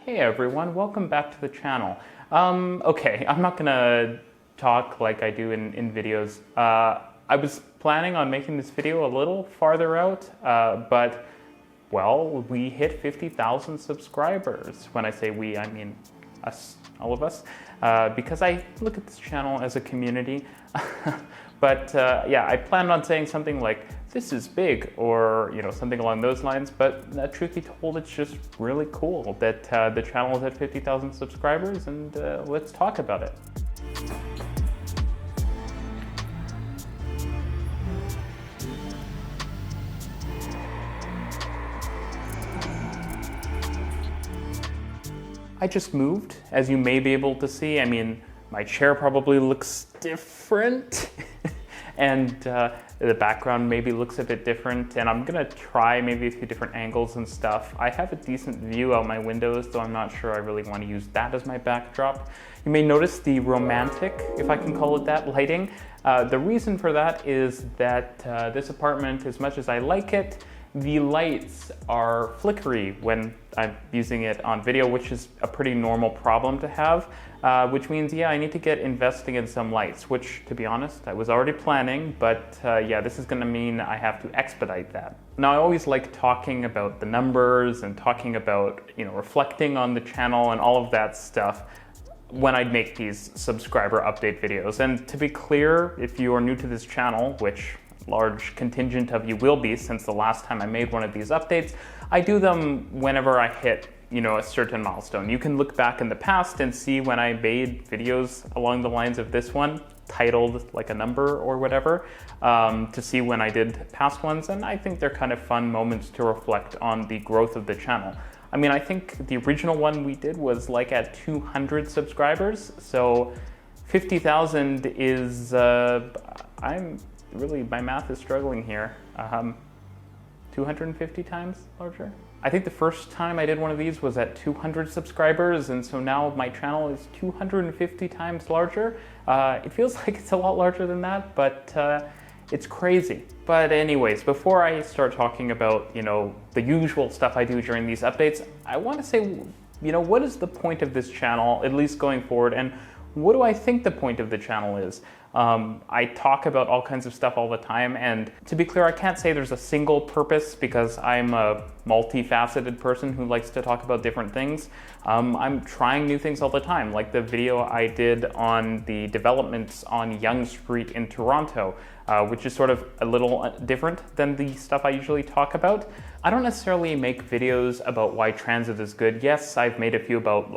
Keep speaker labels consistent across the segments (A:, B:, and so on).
A: Hey everyone, welcome back to the channel. Okay, I'm not gonna talk like I do in videos. I was planning on making this video a little farther out, but, well, we hit 50,000 subscribers. When I say we, I mean us, all of us, because I look at this channel as a community. But yeah, I planned on saying something like, this is big, or something along those lines, but truth be told, it's just really cool that the channel is at 50,000 subscribers, and let's talk about it. I just moved, as you may be able to see. I mean, my chair probably looks different, and the background maybe looks a bit different, and I'm gonna try maybe a few different angles and stuff. I have a decent view out my windows, though I'm not sure I really want to use that as my backdrop. You may notice the romantic, if I can call it that, lighting. The reason for that is that this apartment, as much as I like it, the lights are flickery when I'm using it on video, which is a pretty normal problem to have, which means, yeah, I need to get investing in some lights, which, to be honest, I was already planning, but yeah, this is gonna mean I have to expedite that. Now, I always like talking about the numbers and talking about, reflecting on the channel and all of that stuff when I make these subscriber update videos. And to be clear, if you are new to this channel, which large contingent of you will be since the last time I made one of these updates, I do them whenever I hit, a certain milestone. You can look back in the past and see when I made videos along the lines of this one, titled like a number or whatever, to see when I did past ones, and I think they're kind of fun moments to reflect on the growth of the channel. I mean, I think the original one we did was like at 200 subscribers, so 50,000 is, my math is struggling here. 250 times larger? I think the first time I did one of these was at 200 subscribers, and so now my channel is 250 times larger. It feels like it's a lot larger than that, but it's crazy. But anyways, before I start talking about, the usual stuff I do during these updates, I want to say, what is the point of this channel, at least going forward, and what do I think the point of the channel is? I talk about all kinds of stuff all the time, and to be clear, I can't say there's a single purpose because I'm a multifaceted person who likes to talk about different things. I'm trying new things all the time, like the video I did on the developments on Yonge Street in Toronto, which is sort of a little different than the stuff I usually talk about. I don't necessarily make videos about why transit is good. Yes, I've made a few about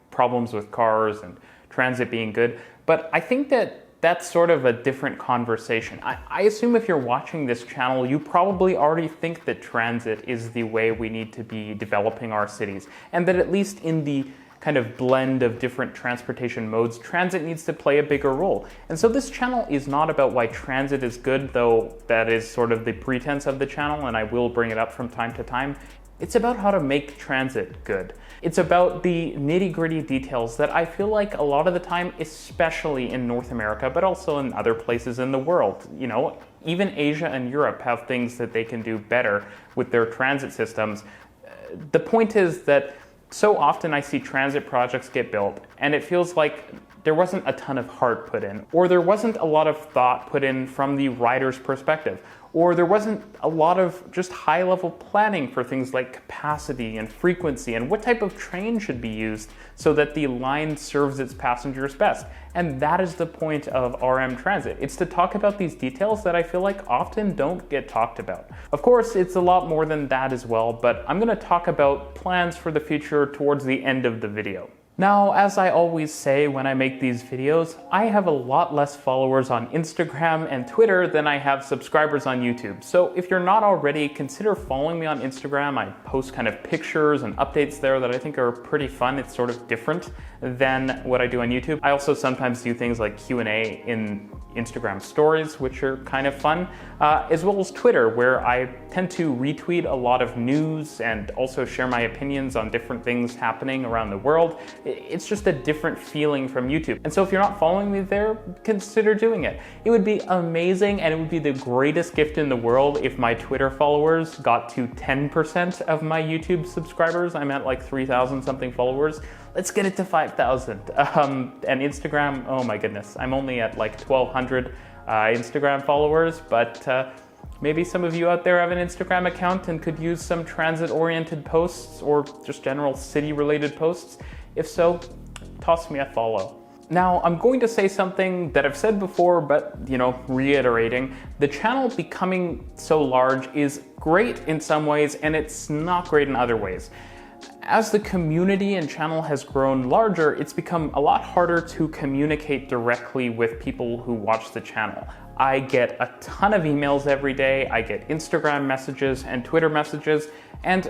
A: problems with cars and transit being good, but I think that's sort of a different conversation. I assume if you're watching this channel, you probably already think that transit is the way we need to be developing our cities, and that at least in the kind of blend of different transportation modes, transit needs to play a bigger role. And so this channel is not about why transit is good, though that is sort of the pretense of the channel, and I will bring it up from time to time. It's about how to make transit good. It's about the nitty-gritty details that I feel like a lot of the time, especially in North America, but also in other places in the world, even Asia and Europe have things that they can do better with their transit systems. The point is that so often I see transit projects get built, and it feels like there wasn't a ton of heart put in, or there wasn't a lot of thought put in from the rider's perspective, or there wasn't a lot of just high-level planning for things like capacity and frequency and what type of train should be used so that the line serves its passengers best. And that is the point of RM Transit. It's to talk about these details that I feel like often don't get talked about. Of course, it's a lot more than that as well, but I'm gonna talk about plans for the future towards the end of the video. Now, as I always say when I make these videos, I have a lot less followers on Instagram and Twitter than I have subscribers on YouTube. So if you're not already, consider following me on Instagram. I post kind of pictures and updates there that I think are pretty fun. It's sort of different than what I do on YouTube. I also sometimes do things like Q&A in Instagram stories, which are kind of fun, as well as Twitter, where I tend to retweet a lot of news and also share my opinions on different things happening around the world. It's just a different feeling from YouTube. And so if you're not following me there, consider doing it. It would be amazing, and it would be the greatest gift in the world if my Twitter followers got to 10% of my YouTube subscribers. I'm at like 3,000 something followers. Let's get it to 5,000. And Instagram, oh my goodness, I'm only at like 1,200 Instagram followers, but maybe some of you out there have an Instagram account and could use some transit-oriented posts or just general city-related posts. If so, toss me a follow. Now, I'm going to say something that I've said before, but reiterating, the channel becoming so large is great in some ways, and it's not great in other ways. As the community and channel has grown larger, it's become a lot harder to communicate directly with people who watch the channel. I get a ton of emails every day, I get Instagram messages and Twitter messages, and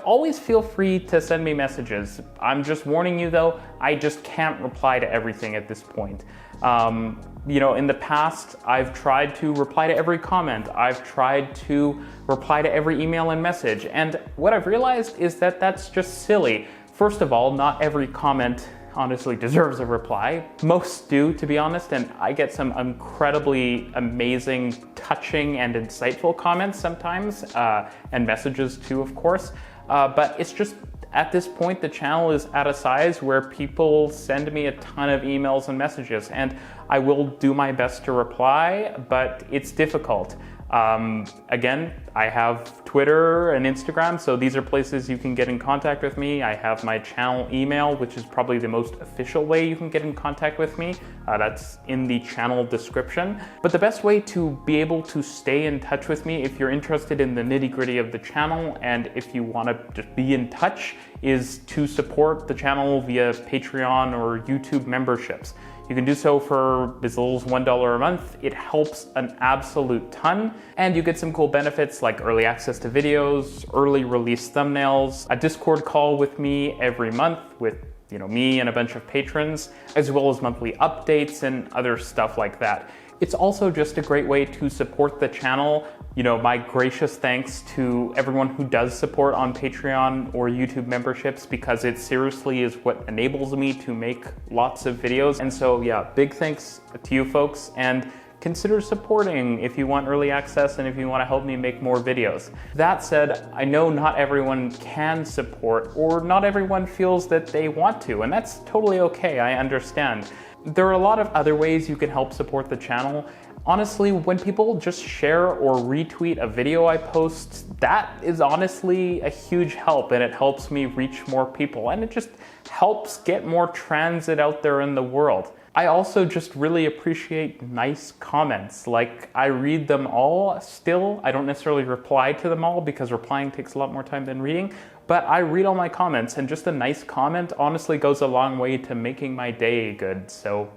A: always feel free to send me messages. I'm just warning you though, I just can't reply to everything at this point. In the past, I've tried to reply to every comment. I've tried to reply to every email and message. And what I've realized is that that's just silly. First of all, not every comment honestly deserves a reply. Most do, to be honest, and I get some incredibly amazing, touching, and insightful comments sometimes, and messages too, of course. But it's just, at this point, the channel is at a size where people send me a ton of emails and messages, and I will do my best to reply, but it's difficult. Again, I have Twitter and Instagram, so these are places you can get in contact with me. I have my channel email, which is probably the most official way you can get in contact with me. That's in the channel description. But the best way to be able to stay in touch with me if you're interested in the nitty-gritty of the channel and if you want to just be in touch is to support the channel via Patreon or YouTube memberships. You can do so for as little as $1 a month. It helps an absolute ton. And you get some cool benefits like early access to videos, early release thumbnails, a Discord call with me every month with me and a bunch of patrons, as well as monthly updates and other stuff like that. It's also just a great way to support the channel. My gracious thanks to everyone who does support on Patreon or YouTube memberships, because it seriously is what enables me to make lots of videos. And so yeah, big thanks to you folks, and consider supporting if you want early access and if you want to help me make more videos. That said, I know not everyone can support, or not everyone feels that they want to, and that's totally okay, I understand. There are a lot of other ways you can help support the channel. Honestly, when people just share or retweet a video I post, that is honestly a huge help, and it helps me reach more people, and it just helps get more transit out there in the world. I also just really appreciate nice comments. Like, I read them all still. I don't necessarily reply to them all because replying takes a lot more time than reading, but I read all my comments, and just a nice comment honestly goes a long way to making my day good. So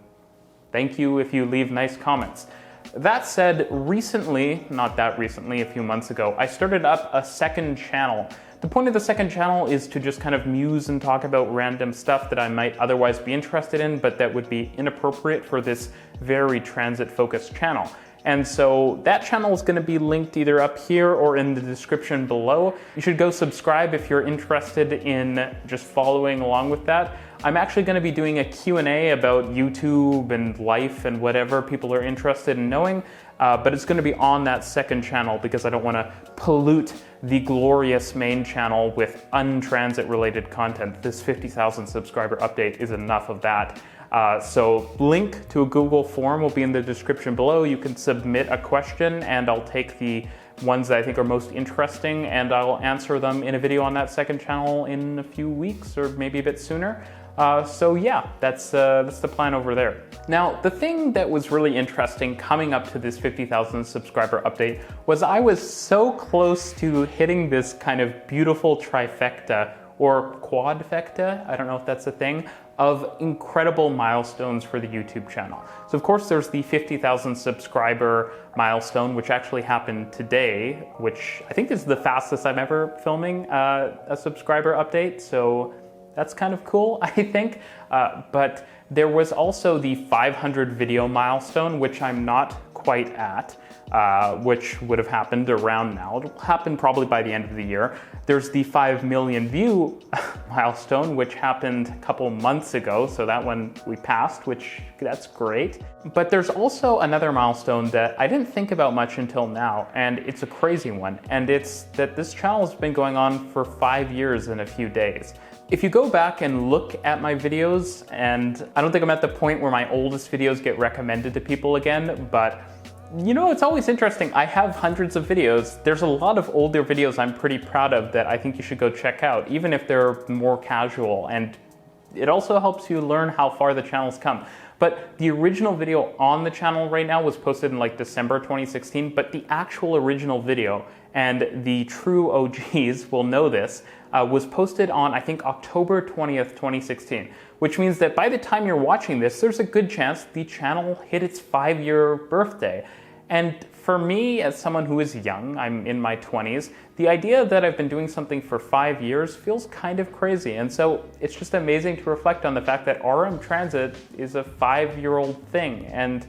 A: thank you if you leave nice comments. That said, recently, not that recently, a few months ago, I started up a second channel. The point of the second channel is to just kind of muse and talk about random stuff that I might otherwise be interested in, but that would be inappropriate for this very transit-focused channel. And so that channel is going to be linked either up here or in the description below. You should go subscribe if you're interested in just following along with that. I'm actually going to be doing a Q&A about YouTube and life and whatever people are interested in knowing, but it's going to be on that second channel because I don't want to pollute the glorious main channel with untransit related content. This 50,000 subscriber update is enough of that. So link to a Google form will be in the description below. You can submit a question and I'll take the ones that I think are most interesting and I'll answer them in a video on that second channel in a few weeks or maybe a bit sooner. So yeah, that's the plan over there. Now, the thing that was really interesting coming up to this 50,000 subscriber update was I was so close to hitting this kind of beautiful trifecta or quadfecta, I don't know if that's a thing, of incredible milestones for the YouTube channel. So of course there's the 50,000 subscriber milestone, which actually happened today, which I think is the fastest I'm ever filming a subscriber update. So that's kind of cool, I think. But there was also the 500 video milestone, which I'm not quite at, which would have happened around now. It'll happen probably by the end of the year. There's the 5 million view milestone, which happened a couple months ago, so that one we passed, which that's great. But there's also another milestone that I didn't think about much until now, and it's a crazy one, and it's that this channel has been going on for 5 years in a few days. If you go back and look at my videos, and I don't think I'm at the point where my oldest videos get recommended to people again, but you know, it's always interesting. I have hundreds of videos. There's a lot of older videos I'm pretty proud of that I think you should go check out, even if they're more casual. And it also helps you learn how far the channel's come. But the original video on the channel right now was posted in like December 2016, but the actual original video, and the true OGs will know this, was posted on, I think, October 20th, 2016, which means that by the time you're watching this, there's a good chance the channel hit its 5-year birthday. And for me, as someone who is young, I'm in my 20s, the idea that I've been doing something for 5 years feels kind of crazy. And so it's just amazing to reflect on the fact that RM Transit is a 5-year-old thing. And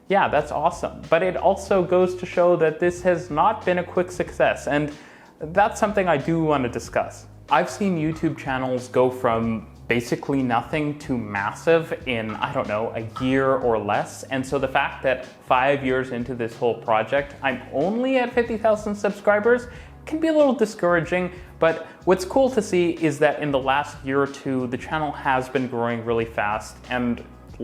A: yeah, that's awesome. But it also goes to show that this has not been a quick success. And that's something I do want to discuss. I've seen YouTube channels go from basically nothing to massive in, I don't know, a year or less. And so the fact that 5 years into this whole project, I'm only at 50,000 subscribers can be a little discouraging. But what's cool to see is that in the last year or two, the channel has been growing really fast. And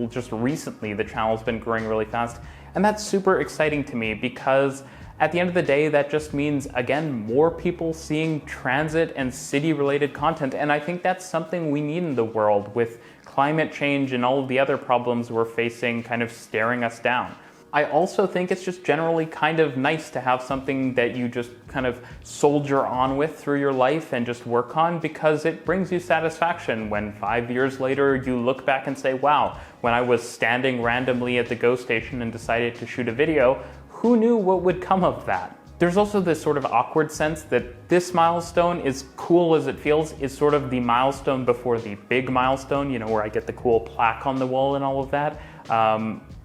A: just recently, the channel's been growing really fast. And that's super exciting to me because at the end of the day, that just means, again, more people seeing transit and city-related content. And I think that's something we need in the world with climate change and all of the other problems we're facing kind of staring us down. I also think it's just generally kind of nice to have something that you just kind of soldier on with through your life and just work on, because it brings you satisfaction when 5 years later you look back and say, wow, when I was standing randomly at the GO station and decided to shoot a video, who knew what would come of that? There's also this sort of awkward sense that this milestone, as cool as it feels, is sort of the milestone before the big milestone, you know, where I get the cool plaque on the wall and all of that.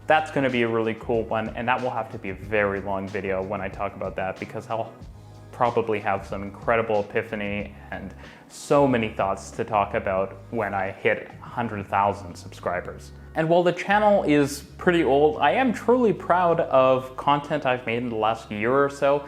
A: That's gonna be a really cool one, and that will have to be a very long video when I talk about that, because I'll probably have some incredible epiphany and so many thoughts to talk about when I hit 100,000 subscribers. And while the channel is pretty old, I am truly proud of content I've made in the last year or so.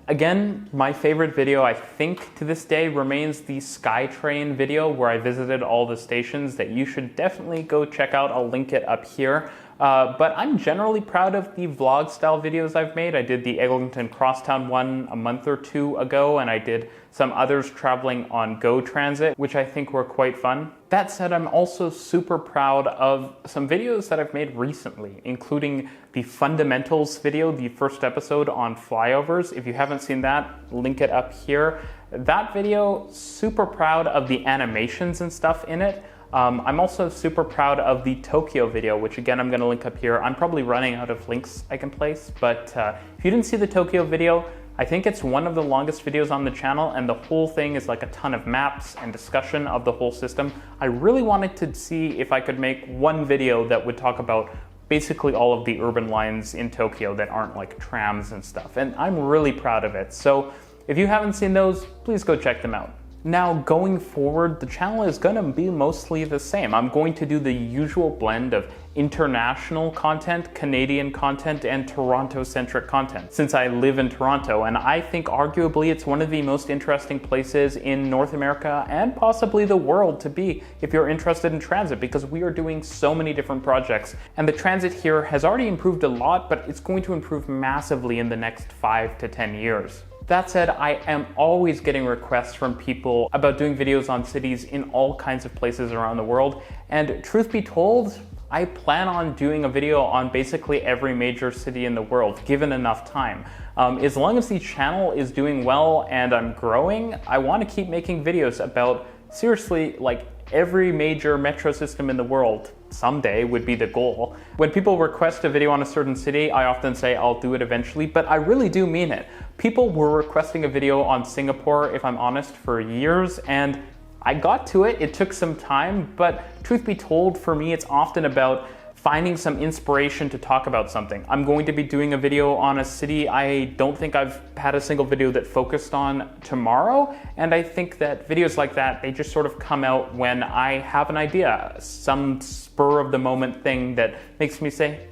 A: Again, my favorite video, I think, to this day remains the SkyTrain video where I visited all the stations that you should definitely go check out. I'll link it up here. But I'm generally proud of the vlog style videos I've made. I did the Eglinton Crosstown one a month or two ago, and I did some others traveling on GO Transit, which I think were quite fun. That said, I'm also super proud of some videos that I've made recently, including the Fundamentals video, the first episode on flyovers. If you haven't seen that, link it up here. That video, super proud of the animations and stuff in it. I'm also super proud of the Tokyo video, which again, I'm gonna link up here. I'm probably running out of links I can place, but if you didn't see the Tokyo video, I think it's one of the longest videos on the channel, and the whole thing is like a ton of maps and discussion of the whole system. I really wanted to see if I could make one video that would talk about basically all of the urban lines in Tokyo that aren't like trams and stuff, and I'm really proud of it. So if you haven't seen those, please go check them out. Now, going forward, the channel is gonna be mostly the same. I'm going to do the usual blend of international content, Canadian content, and Toronto-centric content, since I live in Toronto, and I think arguably it's one of the most interesting places in North America and possibly the world to be if you're interested in transit, because we are doing so many different projects. And the transit here has already improved a lot, but it's going to improve massively in the next 5 to 10 years. That said, I am always getting requests from people about doing videos on cities in all kinds of places around the world. And truth be told, I plan on doing a video on basically every major city in the world, given enough time. As long as the channel is doing well and I'm growing, I want to keep making videos about, seriously, like every major metro system in the world. Someday would be the goal. When people request a video on a certain city, I often say I'll do it eventually, but I really do mean it. People were requesting a video on Singapore, if I'm honest, for years, and I got to it. It took some time, but truth be told, for me, it's often about finding some inspiration to talk about something. I'm going to be doing a video on a city I don't think I've had a single video that focused on tomorrow, and I think that videos like that, they just sort of come out when I have an idea, some spur of the moment thing that makes me say,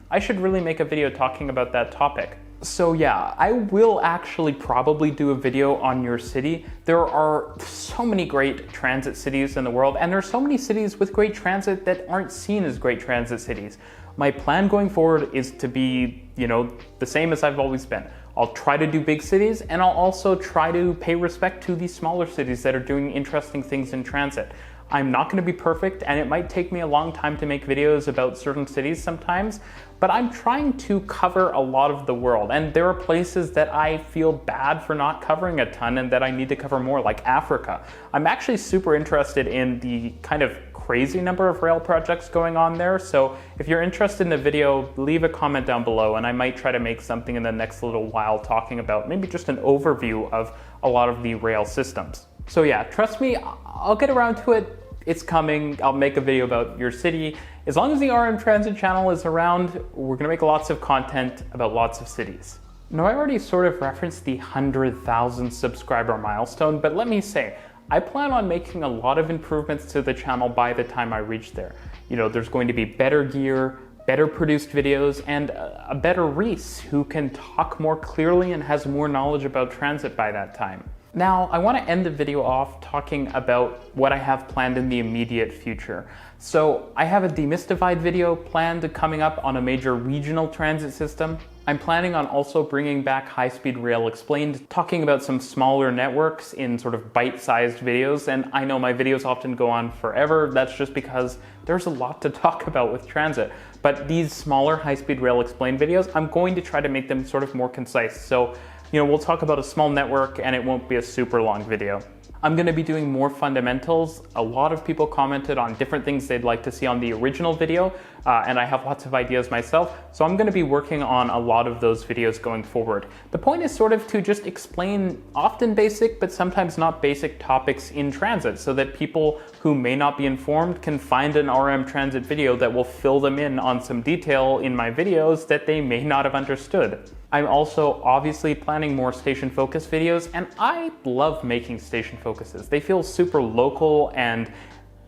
A: I should really make a video talking about that topic. So yeah, I will actually probably do a video on your city. There are so many great transit cities in the world, and there are so many cities with great transit that aren't seen as great transit cities. My plan going forward is to be, the same as I've always been. I'll try to do big cities, and I'll also try to pay respect to these smaller cities that are doing interesting things in transit. I'm not going to be perfect, and it might take me a long time to make videos about certain cities sometimes, but I'm trying to cover a lot of the world, and there are places that I feel bad for not covering a ton and that I need to cover more, like Africa. I'm actually super interested in the kind of crazy number of rail projects going on there, so if you're interested in the video, leave a comment down below, and I might try to make something in the next little while talking about maybe just an overview of a lot of the rail systems. So yeah, trust me, I'll get around to it. It's coming. I'll make a video about your city. As long as the RM Transit channel is around, we're gonna make lots of content about lots of cities. Now, I already sort of referenced the 100,000 subscriber milestone, but let me say, I plan on making a lot of improvements to the channel by the time I reach there. There's going to be better gear, better produced videos, and a better Reece who can talk more clearly and has more knowledge about transit by that time. Now, I want to end the video off talking about what I have planned in the immediate future. So I have a demystified video planned coming up on a major regional transit system. I'm planning on also bringing back High-Speed Rail Explained, talking about some smaller networks in sort of bite-sized videos. And I know my videos often go on forever. That's just because there's a lot to talk about with transit. But these smaller High-Speed Rail Explained videos, I'm going to try to make them sort of more concise. So we'll talk about a small network and it won't be a super long video. I'm going to be doing more fundamentals. A lot of people commented on different things they'd like to see on the original video, and I have lots of ideas myself, so I'm going to be working on a lot of those videos going forward. The point is sort of to just explain often basic, but sometimes not basic topics in transit, so that people who may not be informed can find an RM Transit video that will fill them in on some detail in my videos that they may not have understood. I'm also obviously planning more station focus videos, and I love making station focuses. They feel super local, and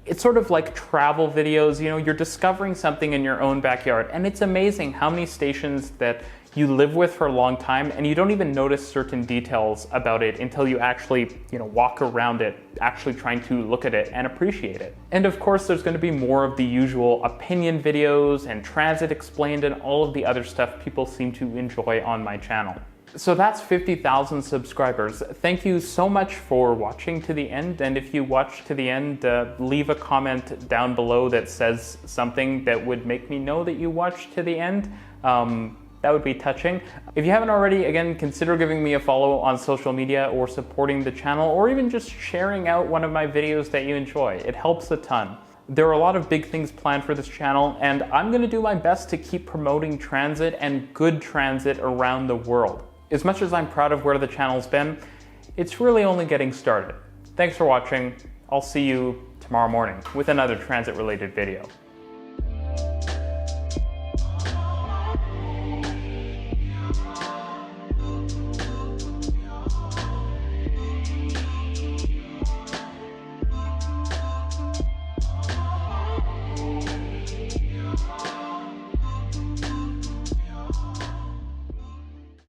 A: it's sort of like travel videos. You're discovering something in your own backyard, and it's amazing how many stations that you live with for a long time and you don't even notice certain details about it until you actually, walk around it, actually trying to look at it and appreciate it. And of course, there's going to be more of the usual opinion videos and transit explained and all of the other stuff people seem to enjoy on my channel. So that's 50,000 subscribers. Thank you so much for watching to the end, and if you watched to the end, leave a comment down below that says something that would make me know that you watched to the end. That would be touching. If you haven't already, again, consider giving me a follow on social media or supporting the channel, or even just sharing out one of my videos that you enjoy. It helps a ton. There are a lot of big things planned for this channel, and I'm going to do my best to keep promoting transit and good transit around the world. As much as I'm proud of where the channel's been, it's really only getting started. Thanks for watching. I'll see you tomorrow morning with another transit-related video.